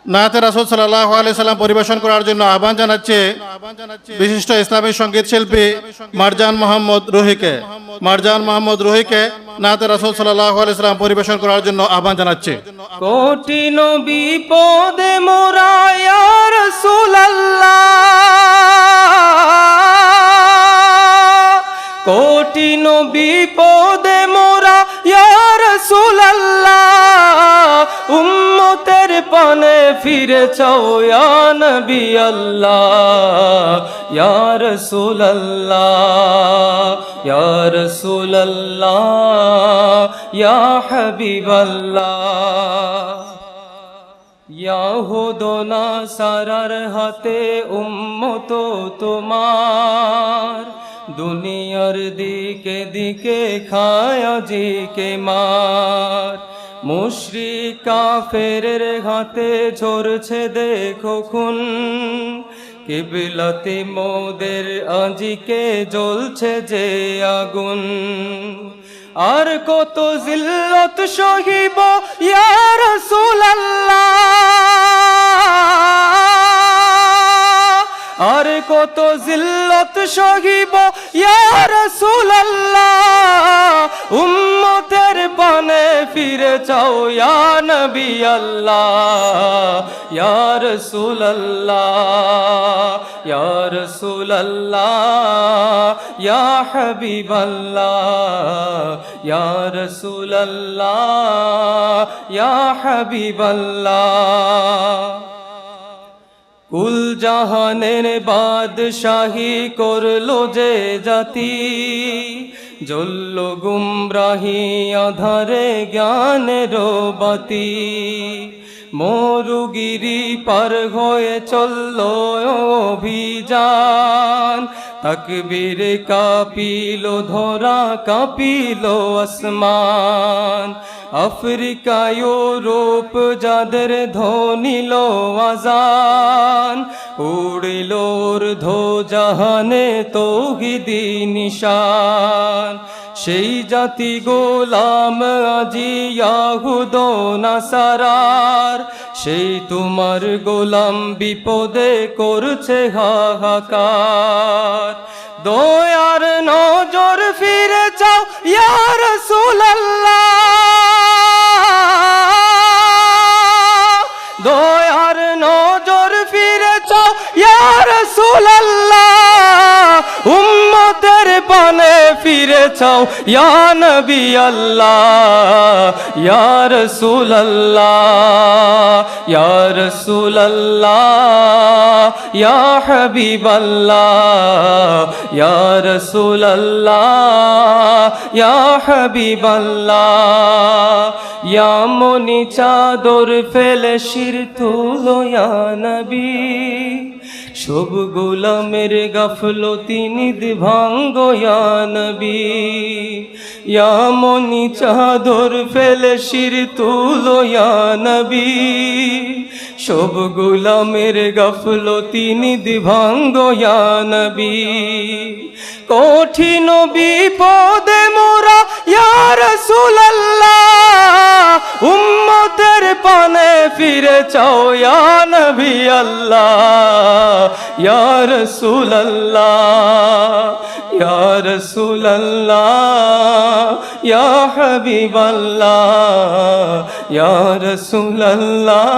নাতে রাসূল সাল্লাল্লাহু আলাইহি সাল্লাম পরিবেশন করার জন্য আহ্বান জানাচ্ছে বিশিষ্ট ইসলামী সঙ্গীত শিল্পী মারজান মোহাম্মদ রুহিকে। মারজান মোহাম্মদ রুহিকে নাতে রাসূল সাল্লাল্লাহু আলাইহি সাল্লাম পরিবেশন করার জন্য আহ্বান জানাচ্ছে। কঠিন বিপদে মোরা ইয়া রাসূলুল্লাহ, কঠিন বিপদে মোরা ইয়া রাসূলুল্লাহ, উম্মতের পানে ফিরে চাও ইয়া নবী আল্লাহ, ইয়া রাসূলুল্লাহ, ইয়া রাসূলুল্লাহ, ইয়া হাবিবাল্লাহ। ইয়াহুদ নাসারার হাতে উম্মত তোমার, দুনিয়ার দিকে দিকে খায় জিকে মার। মুশরিক কাফেরের হাতে ঝরছে দেখো খুন, কিবলাতে মোদের আজিকে জ্বলছে যে আগুন। আর কত জিল্লত সহিব ইয়া রাসূলুল্লাহ, আর কত জিল্লত সহিব ইয়া রাসূলুল্লাহ, উম্মতের পানে ফিরে চাও ইয়া নবী আল্লাহ, ইয়া রাসূলুল্লাহ, ইয়া রাসূলুল্লাহ, ইয়া হাবিবাল্লাহ, ইয়া রাসূলুল্লাহ, ইয়া হাবিবাল্লাহ। কুল জাহানের বাদশাহী করলো যে জাতি, জ্বলল গুমরাহি আধারে জ্ঞানের বাতি। মরুগিরি পার হয়ে চলল অভিযান, তাকবীর কাঁপিল ধরা কাঁপিল আসমান। আফ্রিকা ইউরোপ যাদের ধ্বনিল আজান, উড়িল ঊর্ধ্ব জাহানে তৌহিদি নিশান। সেই জাতি গোলাম আজি ইয়াহুদ নাসারার, সেই তোমার গোলাম বিপদে করছে হাহাকার। দয়ার নজর ফিরে চাও ইয়া রাসূলুল্লাহ, দয়ার নজর ফিরে চাও ইয়া রাসূলুল্লাহ, উম্মতের পানে ফিরে চাও ইয়া নবী আল্লাহ, ইয়া রাসূলুল্লাহ, ইয়া রাসূলুল্লাহ, ইয়া হাবিবাল্লাহ, ইয়া রাসূলুল্লাহ, ইয়া হাবিবাল্লাহ। ইয়া মনি চাদর ফেলে শির তুলো ইয়া নবী, সব গোলামের গাফলতি নিদ ভাঙ্গো ইয়া নবী। ইয়া মনি চাদর ফেলে শির তুলো ইয়া নবী, সব গোলামের গাফলতি নিদ ভাঙ্গো ইয়া নবী। কঠিন বিপদে মোরা ইয়া রাসূলুল্লাহ, উম্মতের পানে ফিরে চাও ইয়া নবী আল্লাহ, ইয়া রাসূলুল্লাহ, ইয়া রাসূলুল্লাহ, ইয়া হাবিবাল্লাহ, ইয়া রাসূলুল্লাহ।